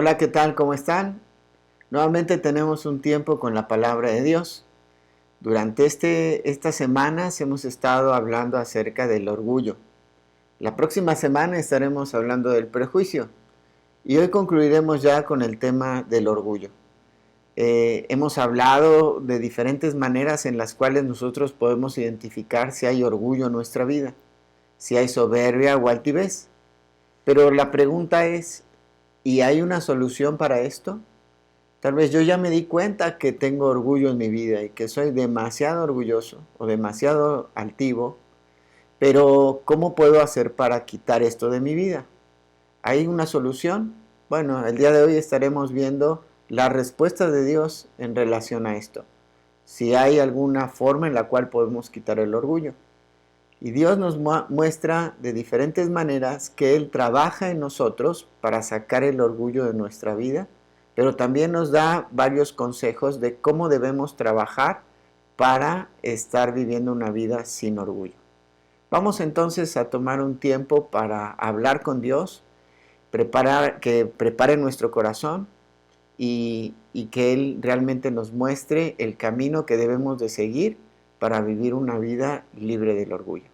Hola, ¿qué tal? ¿Cómo están? Nuevamente tenemos un tiempo con la palabra de Dios. Durante estas semanas hemos estado hablando acerca del orgullo. La próxima semana estaremos hablando del prejuicio y hoy concluiremos ya con el tema del orgullo. Hemos hablado de diferentes maneras en las cuales nosotros podemos identificar si hay orgullo en nuestra vida, si hay soberbia o altivez. Pero la pregunta es, ¿y hay una solución para esto? Tal vez yo ya me di cuenta que tengo orgullo en mi vida y que soy demasiado orgulloso o demasiado altivo, pero ¿cómo puedo hacer para quitar esto de mi vida? ¿Hay una solución? Bueno, el día de hoy estaremos viendo la respuesta de Dios en relación a esto. Si hay alguna forma en la cual podemos quitar el orgullo. Y Dios nos muestra de diferentes maneras que Él trabaja en nosotros para sacar el orgullo de nuestra vida, pero también nos da varios consejos de cómo debemos trabajar para estar viviendo una vida sin orgullo. Vamos entonces a tomar un tiempo para hablar con Dios, que prepare nuestro corazón y que Él realmente nos muestre el camino que debemos de seguir para vivir una vida libre del orgullo,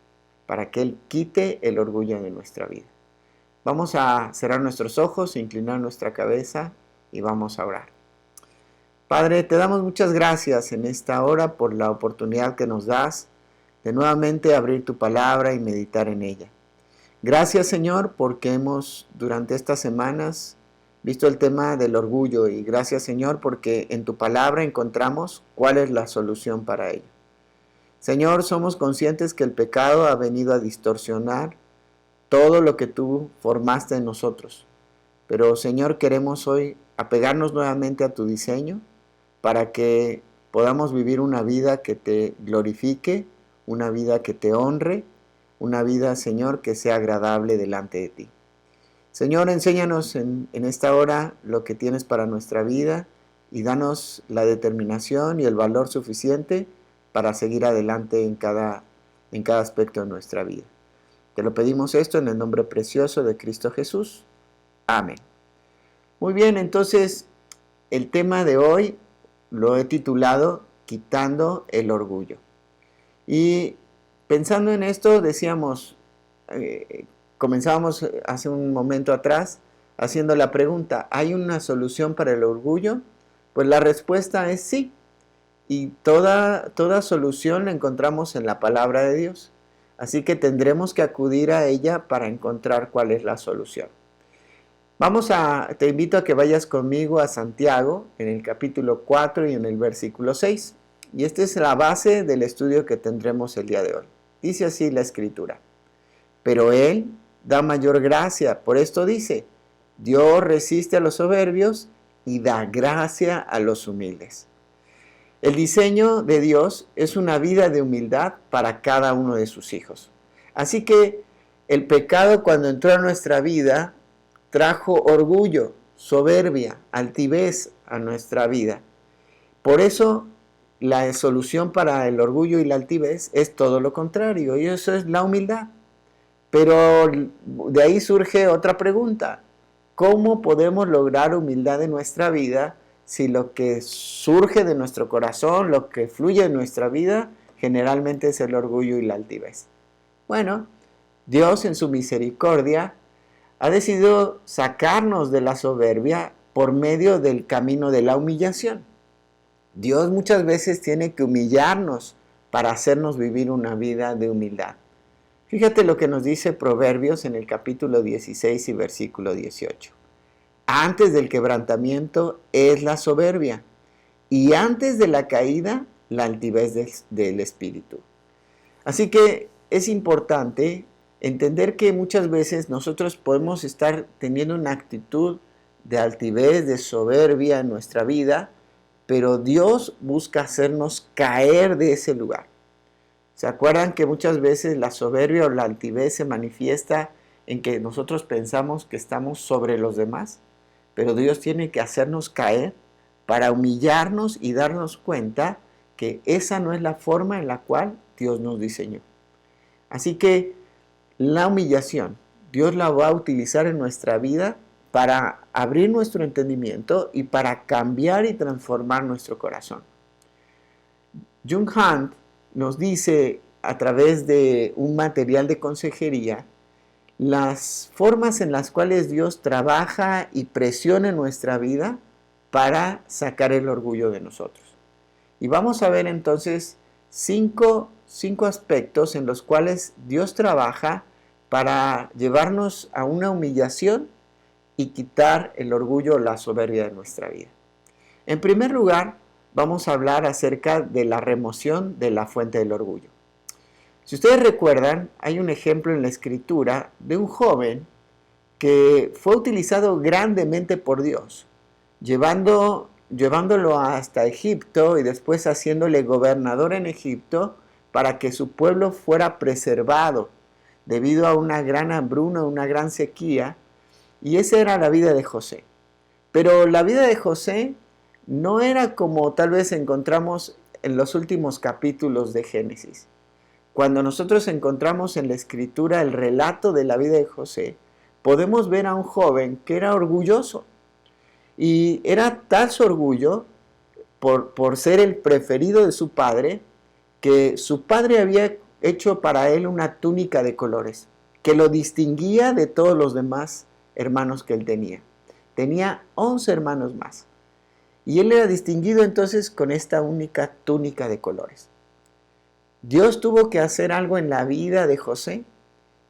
para que Él quite el orgullo de nuestra vida. Vamos a cerrar nuestros ojos, inclinar nuestra cabeza y vamos a orar. Padre, te damos muchas gracias en esta hora por la oportunidad que nos das de nuevamente abrir tu palabra y meditar en ella. Gracias, Señor, porque hemos durante estas semanas visto el tema del orgullo y gracias, Señor, porque en tu palabra encontramos cuál es la solución para ello. Señor, somos conscientes que el pecado ha venido a distorsionar todo lo que tú formaste en nosotros. Pero, Señor, queremos hoy apegarnos nuevamente a tu diseño para que podamos vivir una vida que te glorifique, una vida que te honre, una vida, Señor, que sea agradable delante de ti. Señor, enséñanos en esta hora lo que tienes para nuestra vida y danos la determinación y el valor suficiente para seguir adelante en cada aspecto de nuestra vida. Te lo pedimos esto en el nombre precioso de Cristo Jesús. Amén. Muy bien, entonces el tema de hoy lo he titulado Quitando el orgullo. Y pensando en esto decíamos, comenzábamos hace un momento atrás haciendo la pregunta, ¿hay una solución para el orgullo? Pues la respuesta es sí. Y toda solución la encontramos en la palabra de Dios. Así que tendremos que acudir a ella para encontrar cuál es la solución. Te invito a que vayas conmigo a Santiago en el capítulo 4 y en el versículo 6. Y esta es la base del estudio que tendremos el día de hoy. Dice así la Escritura. Pero Él da mayor gracia. Por esto dice, Dios resiste a los soberbios y da gracia a los humildes. El diseño de Dios es una vida de humildad para cada uno de sus hijos. Así que el pecado cuando entró a nuestra vida trajo orgullo, soberbia, altivez a nuestra vida. Por eso la solución para el orgullo y la altivez es todo lo contrario, y eso es la humildad. Pero de ahí surge otra pregunta. ¿Cómo podemos lograr humildad en nuestra vida si lo que surge de nuestro corazón, lo que fluye en nuestra vida, generalmente es el orgullo y la altivez? Bueno, Dios en su misericordia ha decidido sacarnos de la soberbia por medio del camino de la humillación. Dios muchas veces tiene que humillarnos para hacernos vivir una vida de humildad. Fíjate lo que nos dice Proverbios en el capítulo 16 y versículo 18. Antes del quebrantamiento es la soberbia, y antes de la caída la altivez del espíritu. Así que es importante entender que muchas veces nosotros podemos estar teniendo una actitud de altivez, de soberbia en nuestra vida, pero Dios busca hacernos caer de ese lugar. ¿Se acuerdan que muchas veces la soberbia o la altivez se manifiesta en que nosotros pensamos que estamos sobre los demás? Pero Dios tiene que hacernos caer para humillarnos y darnos cuenta que esa no es la forma en la cual Dios nos diseñó. Así que la humillación, Dios la va a utilizar en nuestra vida para abrir nuestro entendimiento y para cambiar y transformar nuestro corazón. Jung Hunt nos dice a través de un material de consejería las formas en las cuales Dios trabaja y presiona en nuestra vida para sacar el orgullo de nosotros. Y vamos a ver entonces cinco aspectos en los cuales Dios trabaja para llevarnos a una humillación y quitar el orgullo o la soberbia de nuestra vida. En primer lugar, vamos a hablar acerca de la remoción de la fuente del orgullo. Si ustedes recuerdan, hay un ejemplo en la Escritura de un joven que fue utilizado grandemente por Dios, llevándolo hasta Egipto y después haciéndole gobernador en Egipto para que su pueblo fuera preservado debido a una gran hambruna, una gran sequía, y esa era la vida de José. Pero la vida de José no era como tal vez encontramos en los últimos capítulos de Génesis. Cuando nosotros encontramos en la Escritura el relato de la vida de José, podemos ver a un joven que era orgulloso. Y era tal su orgullo por ser el preferido de su padre, que su padre había hecho para él una túnica de colores, que lo distinguía de todos los demás hermanos que él tenía. Tenía 11 hermanos más. Y él era distinguido entonces con esta única túnica de colores. Dios tuvo que hacer algo en la vida de José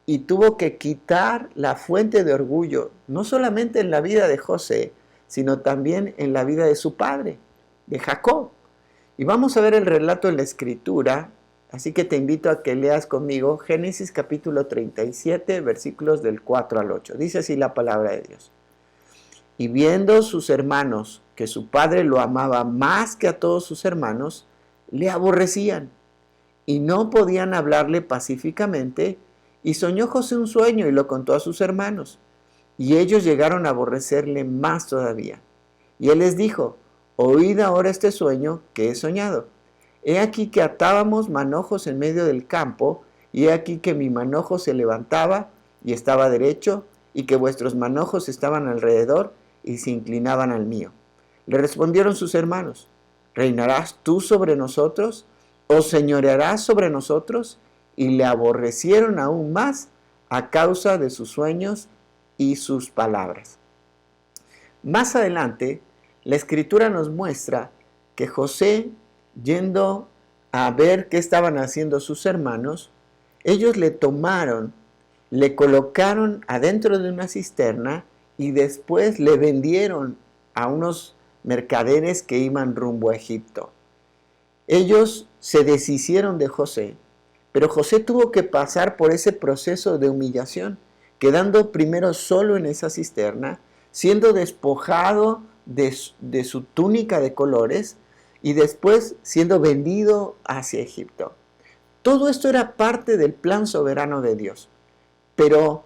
y tuvo que quitar la fuente de orgullo, no solamente en la vida de José, sino también en la vida de su padre, de Jacob. Y vamos a ver el relato en la Escritura, así que te invito a que leas conmigo Génesis capítulo 37, versículos del 4 al 8. Dice así la palabra de Dios. Y viendo sus hermanos que su padre lo amaba más que a todos sus hermanos, le aborrecían y no podían hablarle pacíficamente, y soñó José un sueño y lo contó a sus hermanos, y ellos llegaron a aborrecerle más todavía. Y él les dijo, oíd ahora este sueño que he soñado. He aquí que atábamos manojos en medio del campo, y he aquí que mi manojo se levantaba y estaba derecho, y que vuestros manojos estaban alrededor y se inclinaban al mío. Le respondieron sus hermanos, ¿reinarás tú sobre nosotros? ¿O señorearás sobre nosotros? Y le aborrecieron aún más a causa de sus sueños y sus palabras. Más adelante, la Escritura nos muestra que José, yendo a ver qué estaban haciendo sus hermanos, ellos le tomaron, le colocaron adentro de una cisterna y después le vendieron a unos mercaderes que iban rumbo a Egipto. Ellos se deshicieron de José, pero José tuvo que pasar por ese proceso de humillación, quedando primero solo en esa cisterna, siendo despojado de su túnica de colores y después siendo vendido hacia Egipto. Todo esto era parte del plan soberano de Dios, pero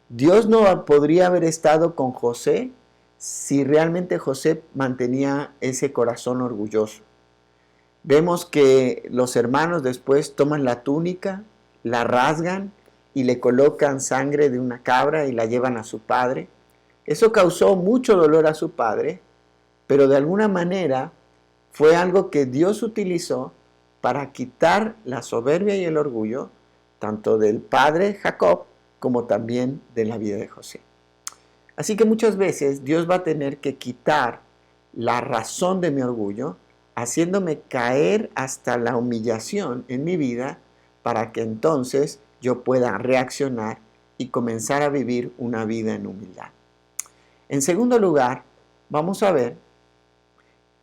Dios no podría haber estado con José si realmente José mantenía ese corazón orgulloso. Vemos que los hermanos después toman la túnica, la rasgan y le colocan sangre de una cabra y la llevan a su padre. Eso causó mucho dolor a su padre, pero de alguna manera fue algo que Dios utilizó para quitar la soberbia y el orgullo, tanto del padre Jacob como también de la vida de José. Así que muchas veces Dios va a tener que quitar la razón de mi orgullo, haciéndome caer hasta la humillación en mi vida para que entonces yo pueda reaccionar y comenzar a vivir una vida en humildad. En segundo lugar, vamos a ver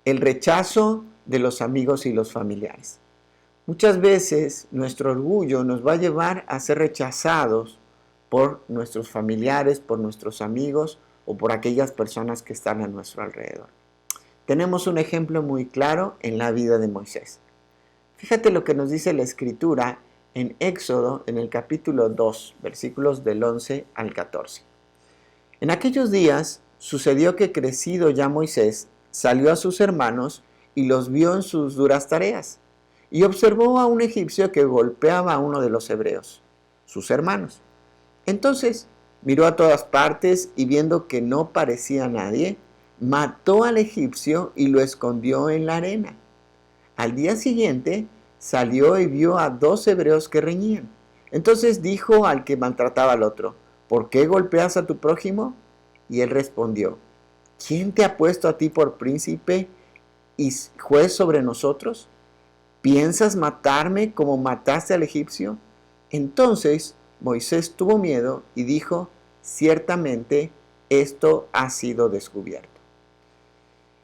el rechazo de los amigos y los familiares. Muchas veces nuestro orgullo nos va a llevar a ser rechazados por nuestros familiares, por nuestros amigos o por aquellas personas que están a nuestro alrededor. Tenemos un ejemplo muy claro en la vida de Moisés. Fíjate lo que nos dice la Escritura en Éxodo, en el capítulo 2, versículos del 11 al 14. En aquellos días sucedió que crecido ya Moisés, salió a sus hermanos y los vio en sus duras tareas, y observó a un egipcio que golpeaba a uno de los hebreos, sus hermanos. Entonces Miró a todas partes y viendo que no parecía nadie, mató al egipcio y lo escondió en la arena. Al día siguiente salió y vio a 2 hebreos que reñían. Entonces dijo al que maltrataba al otro: ¿por qué golpeas a tu prójimo? Y él respondió: ¿quién te ha puesto a ti por príncipe y juez sobre nosotros? ¿Piensas matarme como mataste al egipcio? Entonces Moisés tuvo miedo y dijo: ciertamente esto ha sido descubierto.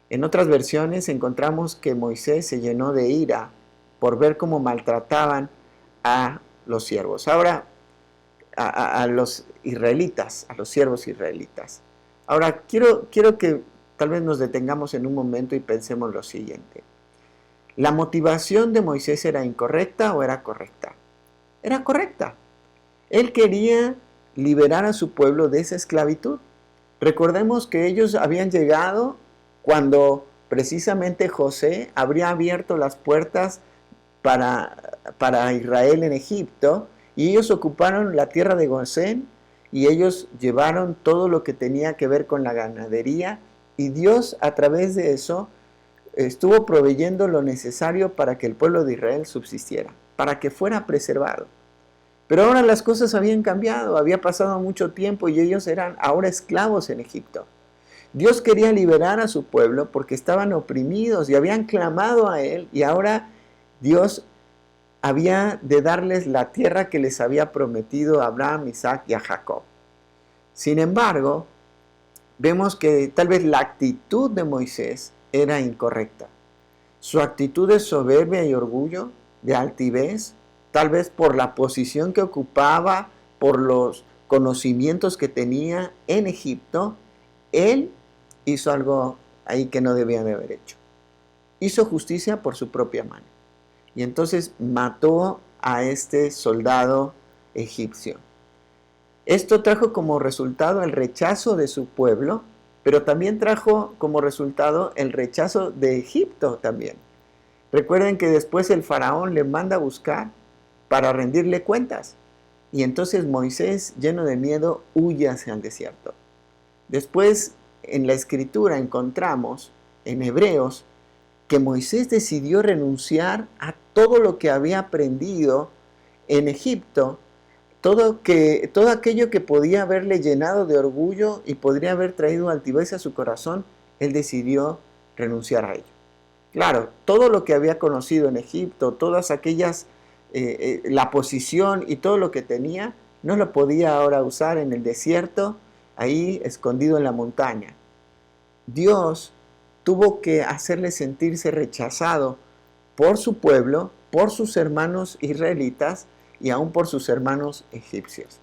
En otras versiones encontramos que Moisés se llenó de ira por ver cómo maltrataban a los siervos. Ahora, a los israelitas, a los siervos israelitas. Ahora, quiero que tal vez nos detengamos en un momento y pensemos lo siguiente. ¿La motivación de Moisés era incorrecta o era correcta? Era correcta. Él quería liberar a su pueblo de esa esclavitud. Recordemos que ellos habían llegado cuando precisamente José habría abierto las puertas para Israel en Egipto, y ellos ocuparon la tierra de Gosén, y ellos llevaron todo lo que tenía que ver con la ganadería, y Dios a través de eso estuvo proveyendo lo necesario para que el pueblo de Israel subsistiera, para que fuera preservado. Pero ahora las cosas habían cambiado, había pasado mucho tiempo y ellos eran ahora esclavos en Egipto. Dios quería liberar a su pueblo porque estaban oprimidos y habían clamado a Él, y ahora Dios había de darles la tierra que les había prometido a Abraham, Isaac y a Jacob. Sin embargo, vemos que tal vez la actitud de Moisés era incorrecta. Su actitud de soberbia y orgullo, de altivez, tal vez por la posición que ocupaba, por los conocimientos que tenía en Egipto, él hizo algo ahí que no debía de haber hecho. Hizo justicia por su propia mano. Y entonces mató a este soldado egipcio. Esto trajo como resultado el rechazo de su pueblo, pero también trajo como resultado el rechazo de Egipto también. Recuerden que después el faraón le manda a buscar para rendirle cuentas. Y entonces Moisés, lleno de miedo, huye hacia el desierto. Después, en la escritura encontramos, en Hebreos, que Moisés decidió renunciar a todo lo que había aprendido en Egipto, todo aquello que podía haberle llenado de orgullo y podría haber traído altivez a su corazón, él decidió renunciar a ello. Claro, todo lo que había conocido en Egipto, todas aquellas, la posición y todo lo que tenía, no lo podía ahora usar en el desierto, ahí escondido en la montaña. Dios tuvo que hacerle sentirse rechazado por su pueblo, por sus hermanos israelitas y aún por sus hermanos egipcios.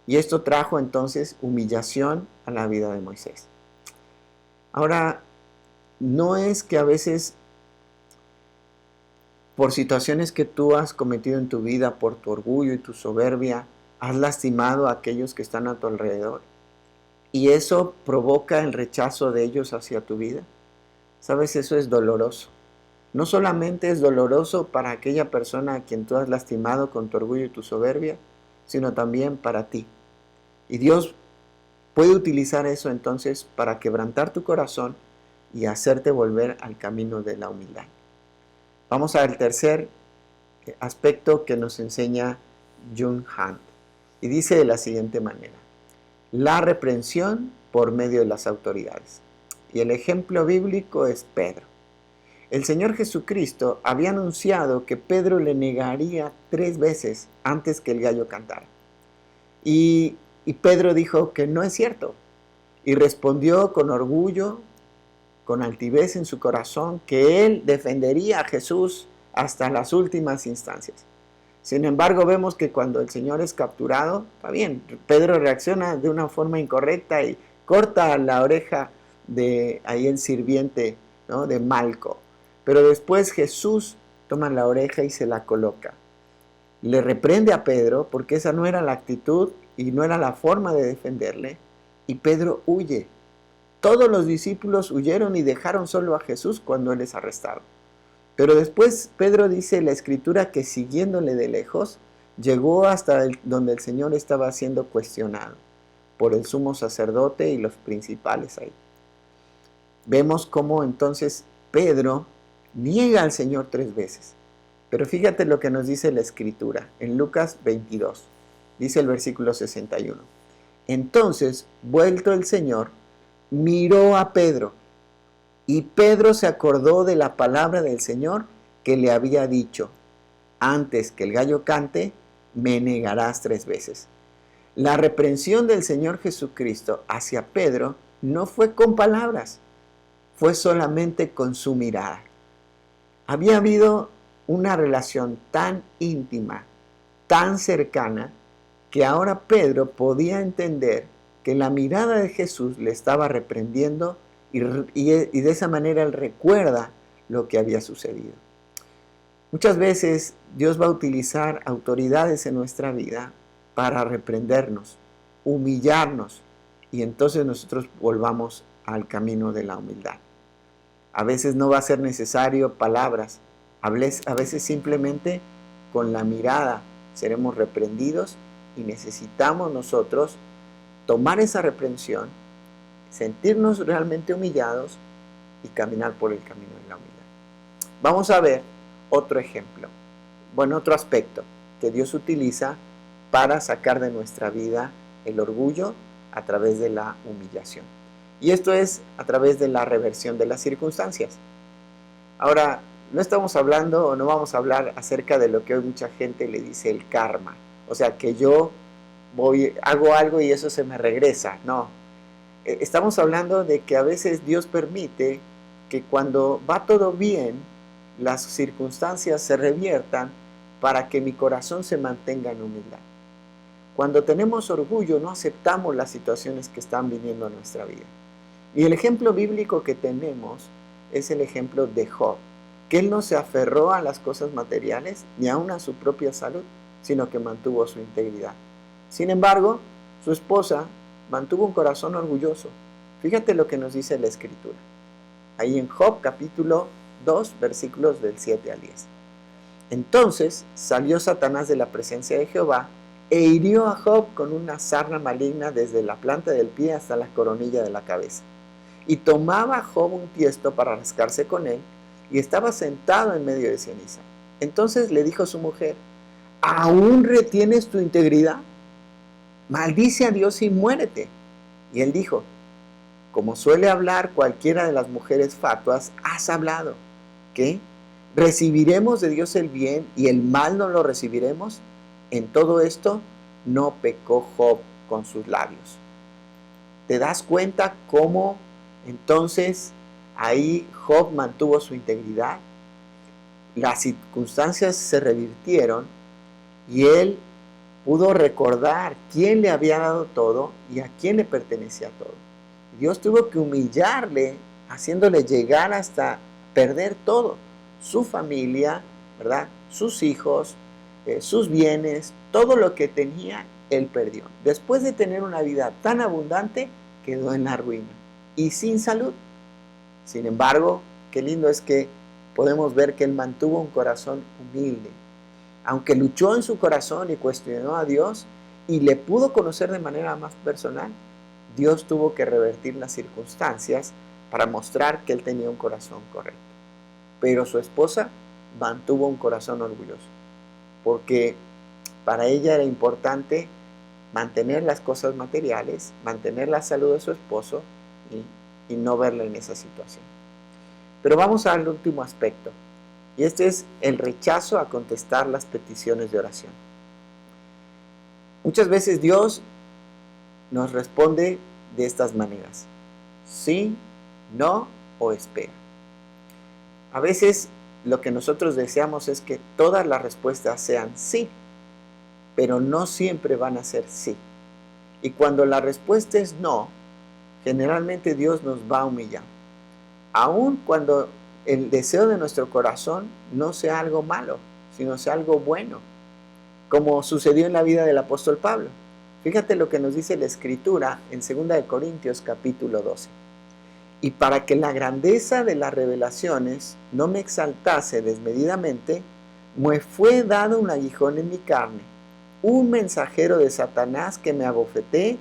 Y esto trajo entonces humillación a la vida de Moisés. Ahora, no es que a veces por situaciones que tú has cometido en tu vida, por tu orgullo y tu soberbia, has lastimado a aquellos que están a tu alrededor, y eso provoca el rechazo de ellos hacia tu vida. Sabes, eso es doloroso. No solamente es doloroso para aquella persona a quien tú has lastimado con tu orgullo y tu soberbia, sino también para ti. Y Dios puede utilizar eso entonces para quebrantar tu corazón y hacerte volver al camino de la humildad. Vamos al tercer aspecto que nos enseña Jung Han. Y dice de la siguiente manera: la reprensión por medio de las autoridades. Y el ejemplo bíblico es Pedro. El Señor Jesucristo había anunciado que Pedro le negaría 3 veces antes que el gallo cantara. Y Pedro dijo que no es cierto. Y respondió con orgullo, con altivez en su corazón, que él defendería a Jesús hasta las últimas instancias. Sin embargo, vemos que cuando el Señor es capturado, está bien, Pedro reacciona de una forma incorrecta y corta la oreja de ahí el sirviente, ¿no?, de Malco. Pero después Jesús toma la oreja y se la coloca. Le reprende a Pedro porque esa no era la actitud y no era la forma de defenderle. Y Pedro huye. Todos los discípulos huyeron y dejaron solo a Jesús cuando él es arrestado. Pero después Pedro dice en la escritura que siguiéndole de lejos, llegó hasta donde el Señor estaba siendo cuestionado. por el sumo sacerdote y los principales ahí. Vemos cómo entonces Pedro niega al Señor 3 veces. Pero fíjate lo que nos dice la Escritura en Lucas 22. Dice el versículo 61. Entonces, vuelto el Señor, miró a Pedro, y Pedro se acordó de la palabra del Señor que le había dicho: antes que el gallo cante, me negarás 3 veces. La reprensión del Señor Jesucristo hacia Pedro no fue con palabras, fue solamente con su mirada. Había habido una relación tan íntima, tan cercana, que ahora Pedro podía entender que la mirada de Jesús le estaba reprendiendo y de esa manera él recuerda lo que había sucedido. Muchas veces Dios va a utilizar autoridades en nuestra vida para reprendernos, humillarnos, y entonces nosotros volvamos al camino de la humildad. A veces no va a ser necesario palabras, a veces simplemente con la mirada seremos reprendidos y necesitamos nosotros tomar esa reprensión, sentirnos realmente humillados y caminar por el camino de la humildad. Vamos a ver otro ejemplo, otro aspecto que Dios utiliza para sacar de nuestra vida el orgullo a través de la humillación. Y esto es a través de la reversión de las circunstancias. Ahora, no estamos hablando o no vamos a hablar acerca de lo que hoy mucha gente le dice el karma. O sea, que yo hago algo y eso se me regresa. No. Estamos hablando de que a veces Dios permite que cuando va todo bien, las circunstancias se reviertan para que mi corazón se mantenga en humildad. Cuando tenemos orgullo, no aceptamos las situaciones que están viniendo a nuestra vida. Y el ejemplo bíblico que tenemos es el ejemplo de Job, que él no se aferró a las cosas materiales ni aun a su propia salud, sino que mantuvo su integridad. Sin embargo, su esposa mantuvo un corazón orgulloso. Fíjate lo que nos dice la Escritura. Ahí en Job capítulo 2, versículos del 7 al 10. Entonces salió Satanás de la presencia de Jehová e hirió a Job con una sarna maligna desde la planta del pie hasta la coronilla de la cabeza. Y tomaba Job un tiesto para rascarse con él, y estaba sentado en medio de ceniza. Entonces le dijo su mujer: ¿aún retienes tu integridad? Maldice a Dios y muérete. Y él dijo: como suele hablar cualquiera de las mujeres fatuas, has hablado. ¿Qué? ¿Recibiremos de Dios el bien y el mal no lo recibiremos? En todo esto no pecó Job con sus labios. ¿Te das cuenta cómo entonces ahí Job mantuvo su integridad? Las circunstancias se revirtieron y él pudo recordar quién le había dado todo y a quién le pertenecía todo. Dios tuvo que humillarle, haciéndole llegar hasta perder todo. Su familia, ¿verdad? Sus hijos, sus bienes, todo lo que tenía, él perdió. Después de tener una vida tan abundante, quedó en la ruina y sin salud. Sin embargo, qué lindo es que podemos ver que él mantuvo un corazón humilde. Aunque luchó en su corazón y cuestionó a Dios y le pudo conocer de manera más personal, Dios tuvo que revertir las circunstancias para mostrar que él tenía un corazón correcto. Pero su esposa mantuvo un corazón orgulloso, porque para ella era importante mantener las cosas materiales, mantener la salud de su esposo y no verla en esa situación. Pero vamos al último aspecto, y este es el rechazo a contestar las peticiones de oración. Muchas veces Dios nos responde de estas maneras: sí, no o espera. A veces lo que nosotros deseamos es que todas las respuestas sean sí, pero no siempre van a ser sí. Y cuando la respuesta es no, generalmente Dios nos va a humillar. Aun cuando el deseo de nuestro corazón no sea algo malo, sino sea algo bueno, como sucedió en la vida del apóstol Pablo. Fíjate lo que nos dice la Escritura en 2 Corintios capítulo 12. Y para que la grandeza de las revelaciones no me exaltase desmedidamente, me fue dado un aguijón en mi carne, un mensajero de Satanás que me abofeté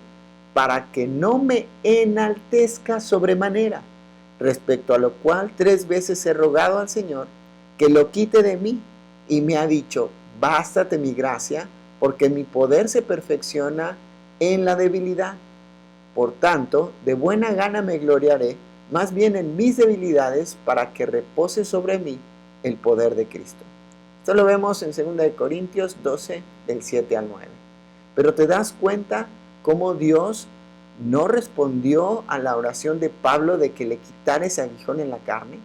para que no me enaltezca sobremanera, respecto a lo cual 3 veces he rogado al Señor que lo quite de mí, y me ha dicho, bástate mi gracia, porque mi poder se perfecciona en la debilidad. Por tanto, de buena gana me gloriaré, más bien en mis debilidades, para que repose sobre mí el poder de Cristo. Esto lo vemos en 2 Corintios 12, del 7 al 9. Pero te das cuenta cómo Dios no respondió a la oración de Pablo de que le quitara ese aguijón en la carne.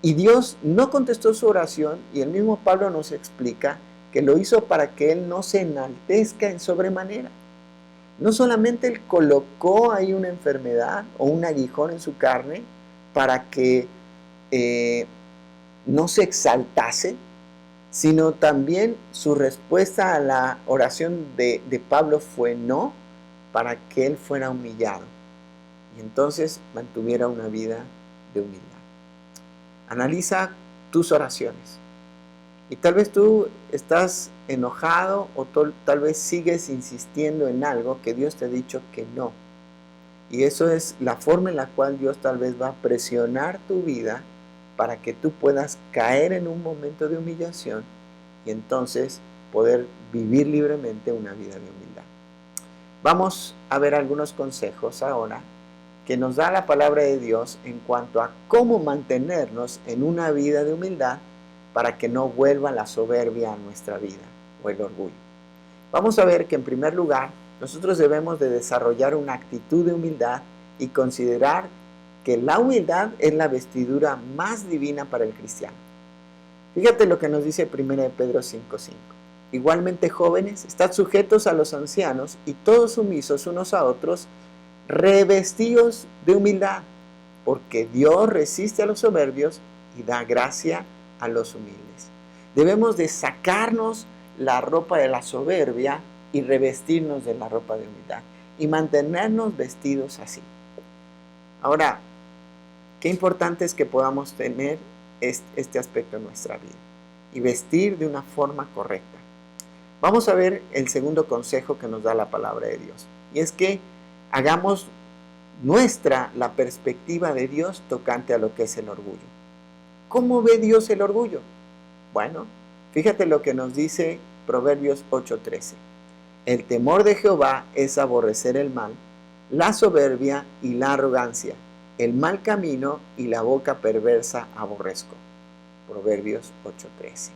Y Dios no contestó su oración, y el mismo Pablo nos explica que lo hizo para que él no se enaltezca en sobremanera. No solamente él colocó ahí una enfermedad o un aguijón en su carne para que no se exaltase, sino también su respuesta a la oración de Pablo fue no, para que él fuera humillado y entonces mantuviera una vida de humildad. Analiza tus oraciones. Y tal vez tú estás enojado o tal vez sigues insistiendo en algo que Dios te ha dicho que no. Y eso es la forma en la cual Dios tal vez va a presionar tu vida para que tú puedas caer en un momento de humillación y entonces poder vivir libremente una vida de humildad. Vamos a ver algunos consejos ahora que nos da la palabra de Dios en cuanto a cómo mantenernos en una vida de humildad para que no vuelva la soberbia a nuestra vida o el orgullo. Vamos a ver que en primer lugar nosotros debemos de desarrollar una actitud de humildad y considerar que la humildad es la vestidura más divina para el cristiano. Fíjate lo que nos dice 1 Pedro 5:5. Igualmente, jóvenes, estad sujetos a los ancianos y todos sumisos unos a otros, revestidos de humildad, porque Dios resiste a los soberbios y da gracia a los humildes. Debemos de sacarnos la ropa de la soberbia y revestirnos de la ropa de humildad y mantenernos vestidos así. Ahora, qué importante es que podamos tener este aspecto en nuestra vida y vestir de una forma correcta. Vamos a ver el segundo consejo que nos da la palabra de Dios, y es que hagamos nuestra la perspectiva de Dios tocante a lo que es el orgullo. ¿Cómo ve Dios el orgullo? Bueno, fíjate lo que nos dice Proverbios 8:13. El temor de Jehová es aborrecer el mal, la soberbia y la arrogancia, el mal camino y la boca perversa aborrezco. Proverbios 8:13.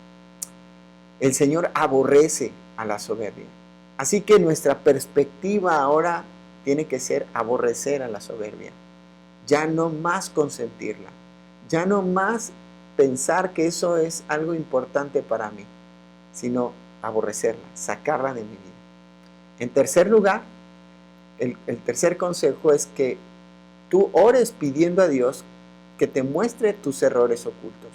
El Señor aborrece a la soberbia. Así que nuestra perspectiva ahora tiene que ser aborrecer a la soberbia. Ya no más consentirla. Ya no más pensar que eso es algo importante para mí, sino aborrecerla, sacarla de mi vida. En tercer lugar, el tercer consejo es que tú ores pidiendo a Dios que te muestre tus errores ocultos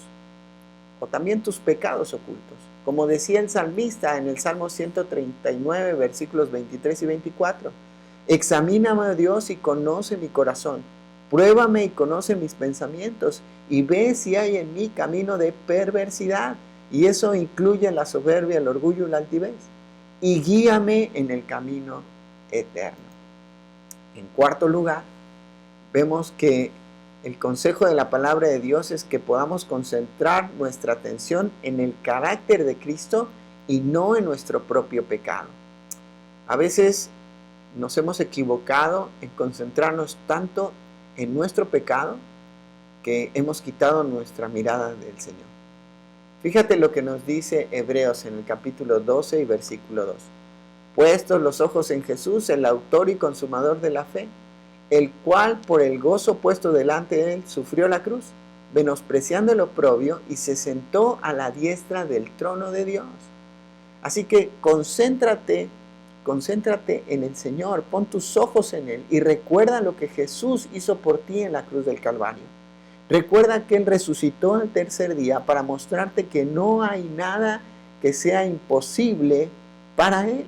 o también tus pecados ocultos. Como decía el salmista en el Salmo 139, versículos 23 y 24. Examíname, oh Dios, y conoce mi corazón. Pruébame y conoce mis pensamientos y ve si hay en mí camino de perversidad. Y eso incluye la soberbia, el orgullo y la altivez. Y guíame en el camino eterno. En cuarto lugar, vemos que el consejo de la palabra de Dios es que podamos concentrar nuestra atención en el carácter de Cristo y no en nuestro propio pecado. A veces nos hemos equivocado en concentrarnos tanto en nuestro pecado que hemos quitado nuestra mirada del Señor. Fíjate lo que nos dice Hebreos en el capítulo 12 y versículo 2. Puestos los ojos en Jesús, el autor y consumador de la fe, el cual por el gozo puesto delante de él sufrió la cruz, menospreciando el oprobio, y se sentó a la diestra del trono de Dios. Así que concéntrate en el Señor, pon tus ojos en Él y recuerda lo que Jesús hizo por ti en la cruz del Calvario. Recuerda que Él resucitó al tercer día para mostrarte que no hay nada que sea imposible para Él,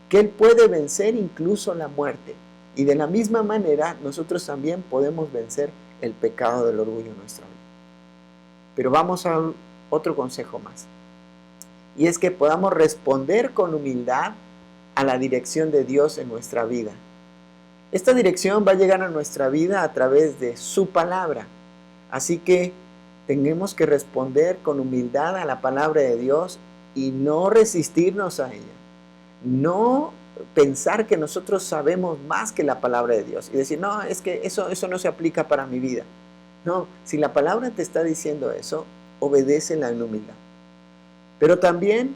que Él puede vencer incluso la muerte. Y de la misma manera nosotros también podemos vencer el pecado del orgullo en nuestra vida. Pero vamos a otro consejo más. Y es que podamos responder con humildad a la dirección de Dios en nuestra vida. Esta dirección va a llegar a nuestra vida a través de su palabra. Así que tenemos que responder con humildad a la palabra de Dios y no resistirnos a ella. No pensar que nosotros sabemos más que la palabra de Dios y decir, no, es que eso no se aplica para mi vida. No, si la palabra te está diciendo eso, obedécela en humildad. Pero también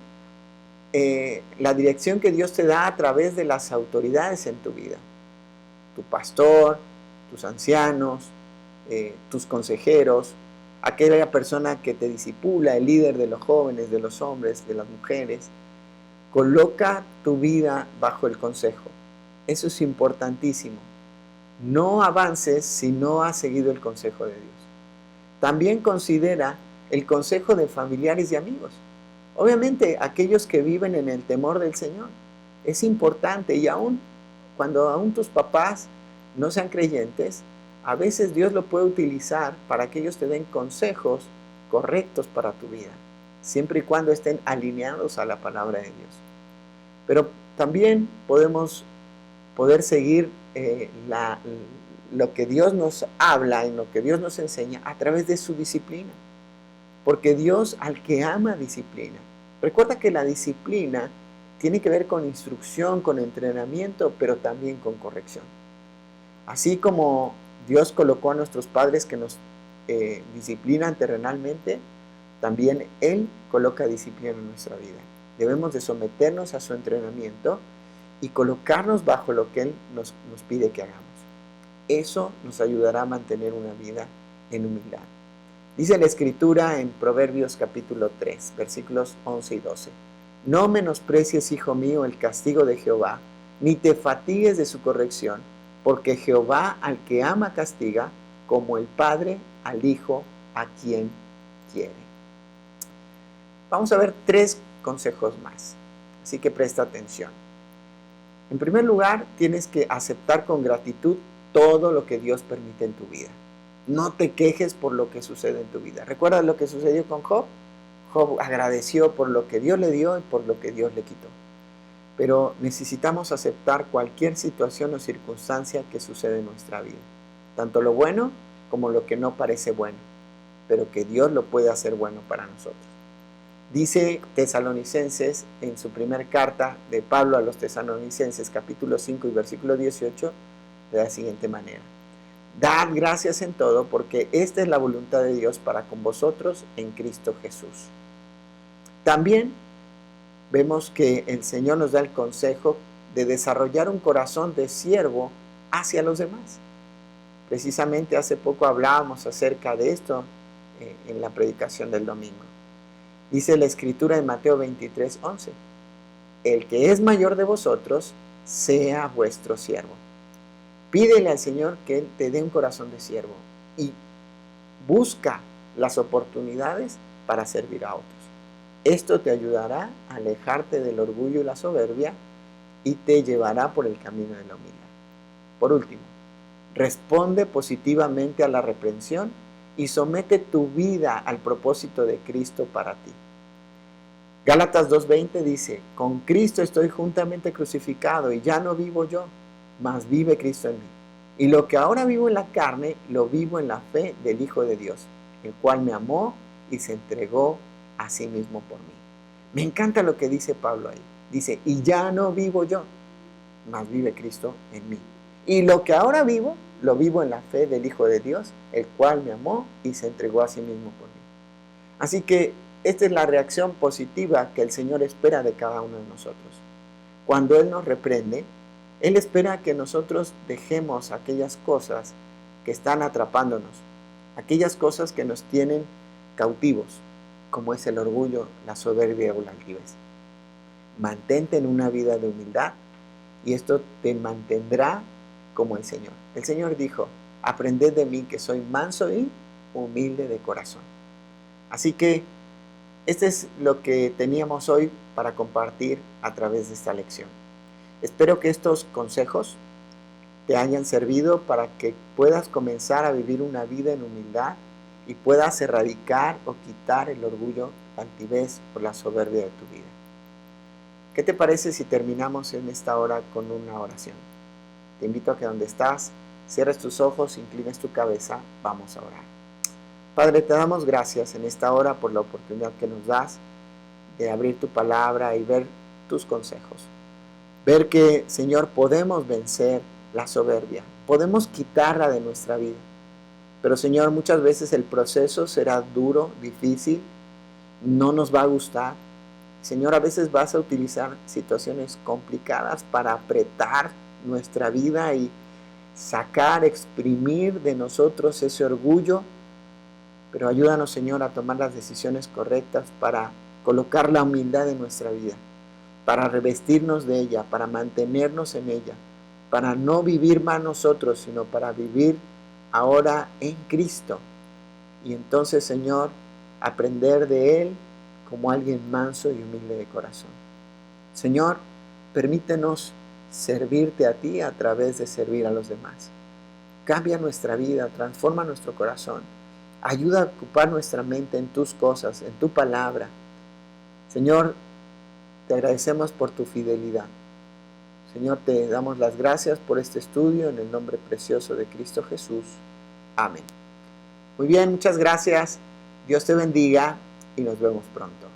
la dirección que Dios te da a través de las autoridades en tu vida. Tu pastor, tus ancianos, tus consejeros, aquella persona que te discipula, el líder de los jóvenes, de los hombres, de las mujeres. Coloca tu vida bajo el consejo. Eso es importantísimo. No avances si no has seguido el consejo de Dios. También considera el consejo de familiares y amigos. Obviamente, aquellos que viven en el temor del Señor. Es importante, y cuando aún tus papás no sean creyentes, a veces Dios lo puede utilizar para que ellos te den consejos correctos para tu vida, siempre y cuando estén alineados a la palabra de Dios. Pero también poder seguir lo que Dios nos habla, en lo que Dios nos enseña a través de su disciplina. Porque Dios al que ama disciplina. Recuerda que la disciplina tiene que ver con instrucción, con entrenamiento, pero también con corrección. Así como Dios colocó a nuestros padres que nos disciplinan terrenalmente, también Él coloca disciplina en nuestra vida. Debemos de someternos a su entrenamiento y colocarnos bajo lo que Él nos pide que hagamos. Eso nos ayudará a mantener una vida en humildad. Dice la Escritura en Proverbios capítulo 3, versículos 11 y 12. No menosprecies, hijo mío, el castigo de Jehová, ni te fatigues de su corrección, porque Jehová al que ama castiga, como el Padre al Hijo a quien quiere. Vamos a ver 3 consejos más, así que presta atención. En primer lugar, tienes que aceptar con gratitud todo lo que Dios permite en tu vida. No te quejes por lo que sucede en tu vida. ¿Recuerdas lo que sucedió con Job? Job agradeció por lo que Dios le dio y por lo que Dios le quitó. Pero necesitamos aceptar cualquier situación o circunstancia que sucede en nuestra vida. Tanto lo bueno como lo que no parece bueno, pero que Dios lo puede hacer bueno para nosotros. Dice Tesalonicenses en su primer carta de Pablo a los Tesalonicenses, capítulo 5 y versículo 18, de la siguiente manera. Dad gracias en todo, porque esta es la voluntad de Dios para con vosotros en Cristo Jesús. También vemos que el Señor nos da el consejo de desarrollar un corazón de siervo hacia los demás. Precisamente hace poco hablábamos acerca de esto en la predicación del domingo. Dice la Escritura en Mateo 23, 11. El que es mayor de vosotros, sea vuestro siervo. Pídele al Señor que Él te dé un corazón de siervo y busca las oportunidades para servir a otros. Esto te ayudará a alejarte del orgullo y la soberbia y te llevará por el camino de la humildad. Por último, responde positivamente a la reprensión y somete tu vida al propósito de Cristo para ti. Gálatas 2:20 dice, con Cristo estoy juntamente crucificado y ya no vivo yo, mas vive Cristo en mí. Y lo que ahora vivo en la carne, lo vivo en la fe del Hijo de Dios, el cual me amó y se entregó a sí mismo por mí. Me encanta lo que dice Pablo ahí. Dice, y ya no vivo yo, mas vive Cristo en mí. Y lo que ahora vivo, lo vivo en la fe del Hijo de Dios, el cual me amó y se entregó a sí mismo por mí. Así que esta es la reacción positiva que el Señor espera de cada uno de nosotros. Cuando Él nos reprende, Él espera que nosotros dejemos aquellas cosas que están atrapándonos, aquellas cosas que nos tienen cautivos, como es el orgullo, la soberbia o la altivez. Mantente en una vida de humildad y esto te mantendrá como el Señor. El Señor dijo, aprended de mí que soy manso y humilde de corazón. Así que este es lo que teníamos hoy para compartir a través de esta lección. Espero que estos consejos te hayan servido para que puedas comenzar a vivir una vida en humildad y puedas erradicar o quitar el orgullo, la altivez o la soberbia de tu vida. ¿Qué te parece si terminamos en esta hora con una oración? Te invito a que donde estás, cierres tus ojos, inclines tu cabeza, vamos a orar. Padre, te damos gracias en esta hora por la oportunidad que nos das de abrir tu palabra y ver tus consejos. Ver que, Señor, podemos vencer la soberbia, podemos quitarla de nuestra vida. Pero, Señor, muchas veces el proceso será duro, difícil, no nos va a gustar. Señor, a veces vas a utilizar situaciones complicadas para apretar nuestra vida y sacar, exprimir de nosotros ese orgullo. Pero ayúdanos, Señor, a tomar las decisiones correctas para colocar la humildad en nuestra vida, para revestirnos de ella, para mantenernos en ella, para no vivir más nosotros, sino para vivir ahora en Cristo. Y entonces, Señor, aprender de Él como alguien manso y humilde de corazón. Señor, permítenos servirte a ti a través de servir a los demás. Cambia nuestra vida, transforma nuestro corazón. Ayuda a ocupar nuestra mente en tus cosas, en tu palabra. Señor, te agradecemos por tu fidelidad. Señor, te damos las gracias por este estudio en el nombre precioso de Cristo Jesús. Amén. Muy bien, muchas gracias. Dios te bendiga y nos vemos pronto.